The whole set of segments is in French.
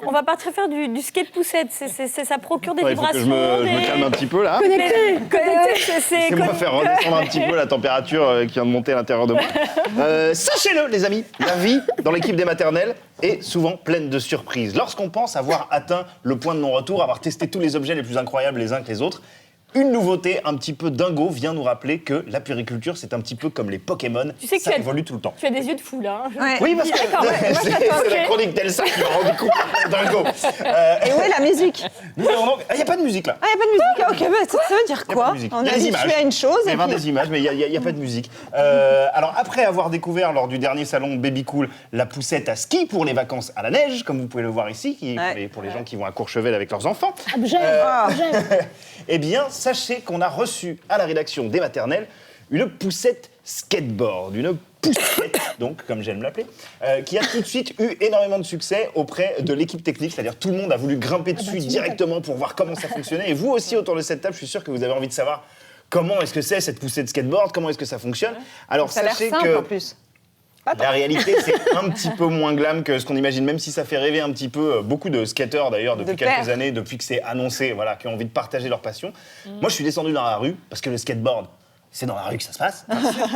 On va partir faire du skate poussette. Ça procure des Il faut que vibrations. je me calme un petit peu là. Connecté, C'est moi faire redescendre un petit peu la température qui vient de monter à l'intérieur de moi. Sachez-le, les amis, la vie dans l'équipe des maternelles est souvent pleine de surprises. Lorsqu'on pense avoir atteint le point de non-retour, avoir testé tous les objets les plus incroyables les uns que les autres, une nouveauté un petit peu dingo vient nous rappeler que la puériculture, c'est un petit peu comme les Pokémon, Tu sais que ça évolue tout le temps. Tu as des yeux de fou, là. Ouais. Oui, parce que c'est la chronique d'Elsa qui m'a rendu complètement dingo. Et où est la musique? Il n'y a pas de musique là. Ah, il n'y a pas de musique. Ok, bah, ça veut dire Y a pas quoi? de musique. On Y a a des dit images. tu as une chose Il y et a puis... des images, mais il n'y a pas de musique. Alors, après avoir découvert lors du dernier salon Baby Cool la poussette à ski pour les vacances à la neige, comme vous pouvez le voir ici, pour les gens qui vont à Courchevel avec leurs enfants, J'aime. eh bien, sachez qu'on a reçu à la rédaction des maternelles une poussette skateboard, une poussette, donc, comme j'aime l'appeler, qui a tout de suite eu énormément de succès auprès de l'équipe technique, c'est-à-dire tout le monde a voulu grimper dessus directement pour voir comment ça fonctionnait. Et vous aussi, autour de cette table, je suis sûr que vous avez envie de savoir comment est-ce que c'est cette poussette skateboard, comment est-ce que ça fonctionne. Alors, Ça a l'air sachez simple que en plus. la réalité, c'est un petit peu moins glam que ce qu'on imagine, même si ça fait rêver un petit peu beaucoup de skateurs d'ailleurs depuis quelques pères. années, depuis que c'est annoncé, voilà, qui ont envie de partager leur passion. Moi, je suis descendu dans la rue parce que le skateboard, c'est dans la rue que ça se passe.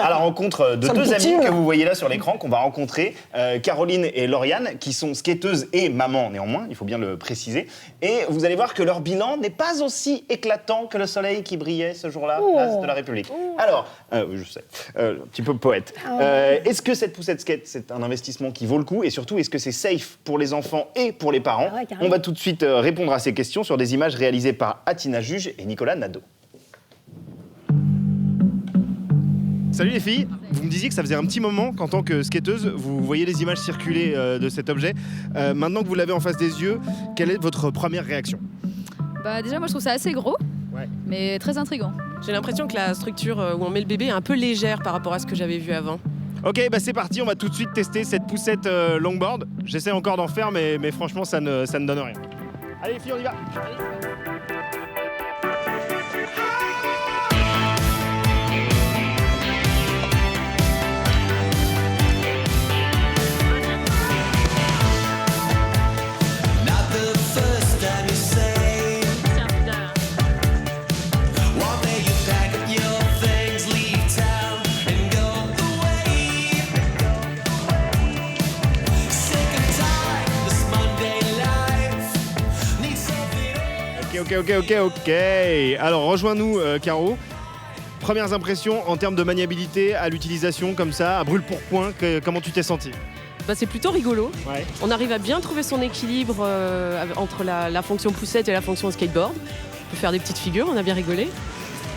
À la rencontre de deux amies que vous voyez là sur l'écran, qu'on va rencontrer, Caroline et Lauriane, qui sont skateuses et mamans néanmoins, il faut bien le préciser. Et vous allez voir que leur bilan n'est pas aussi éclatant que le soleil qui brillait ce jour-là, place de la République. Alors, je sais, un petit peu poète. Est-ce que cette poussette skate, c'est un investissement qui vaut le coup? Et surtout, est-ce que c'est safe pour les enfants et pour les parents? Ah ouais, carrément. On va tout de suite répondre à ces questions sur des images réalisées par Atina Juge et Nicolas Nadeau. Salut les filles, vous me disiez que ça faisait un petit moment qu'en tant que skateuse, vous voyez les images circuler de cet objet. Maintenant que vous l'avez en face des yeux, quelle est votre première réaction? Bah déjà moi je trouve ça assez gros, mais très intriguant. J'ai l'impression que la structure où on met le bébé est un peu légère par rapport à ce que j'avais vu avant. Ok, bah c'est parti, on va tout de suite tester cette poussette longboard. J'essaie encore d'en faire, mais franchement ça ne donne rien. Allez les filles, on y va. Ok. Alors rejoins-nous Caro. Premières impressions en termes de maniabilité à l'utilisation comme ça, à brûle pour point, comment tu t'es senti? Bah, c'est plutôt rigolo. Ouais. On arrive à bien trouver son équilibre entre la fonction poussette et la fonction skateboard. On peut faire des petites figures, on a bien rigolé.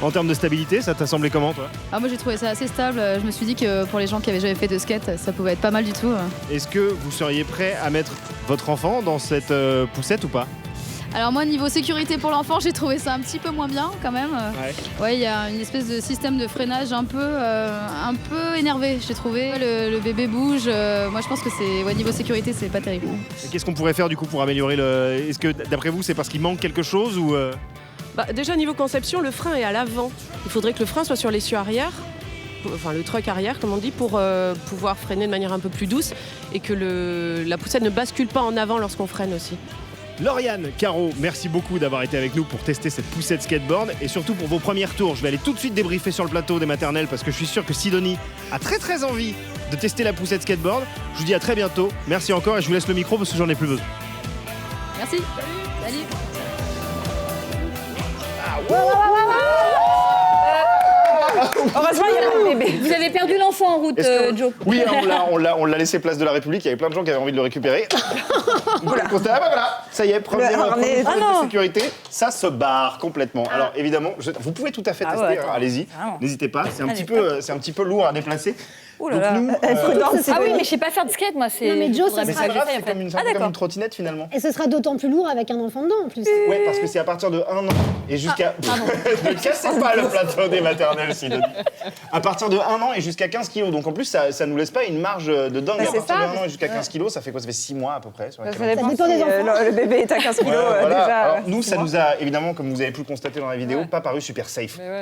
En termes de stabilité, ça t'a semblé comment toi? Ah moi j'ai trouvé ça assez stable, je me suis dit que pour les gens qui avaient jamais fait de skate, ça pouvait être pas mal du tout. Est-ce que vous seriez prêt à mettre votre enfant dans cette poussette ou pas? Alors moi niveau sécurité pour l'enfant j'ai trouvé ça un petit peu moins bien quand même. Ouais, il y a une espèce de système de freinage un peu énervé j'ai trouvé. Le bébé bouge, moi je pense que c'est niveau sécurité c'est pas terrible. Et qu'est-ce qu'on pourrait faire du coup pour améliorer Est-ce que d'après vous c'est parce qu'il manque quelque chose ou Bah, déjà niveau conception, le frein est à l'avant. Il faudrait que le frein soit sur l'essieu arrière, enfin le truck arrière comme on dit, pour pouvoir freiner de manière un peu plus douce et que la poussette ne bascule pas en avant lorsqu'on freine aussi. Lauriane, Caro, merci beaucoup d'avoir été avec nous pour tester cette poussette skateboard et surtout pour vos premiers tours. Je vais aller tout de suite débriefer sur le plateau des maternelles parce que je suis sûr que Sidonie a très envie de tester la poussette skateboard. Je vous dis à très bientôt. Merci encore et je vous laisse le micro parce que j'en ai plus besoin. Merci. Salut. Heureusement, il n'y a pas de bébé. Vous avez perdu l'enfant en route, Joe. Oui, on l'a laissé place de la République. Il y avait plein de gens qui avaient envie de le récupérer. On a constaté, ah bah voilà, ça y est, premier harnais. de sécurité, ça se barre complètement. Alors évidemment, vous pouvez tout à fait tester, ouais, attends. allez-y, Vraiment. n'hésitez pas. C'est un Allez, petit peu lourd à déplacer. Ouh là là. Donc nous, Ah oui, mais je sais pas faire de skate, moi. Non, mais Joe, ça mais sera- c'est grave, j'essaye, c'est en fait. comme une trottinette finalement. Et ce sera d'autant plus lourd avec un enfant dedans en plus. Ouais, parce que c'est à partir de 1 an et jusqu'à... Ne cassez pas le plateau des maternelles, Sidonie. À partir de 1 an et jusqu'à 15 kilos. Donc en plus, ça nous laisse pas une marge de dingue. À c'est partir ça. de 1 an et jusqu'à 15 kilos, ça fait quoi? Ça fait 6 mois à peu près. Sur la Ça calendrier. dépend dépend si des enfants. le bébé est à 15 kilos Ouais, voilà. déjà. Alors, nous, ça nous a évidemment, comme vous avez pu le constater dans la vidéo, pas paru super safe.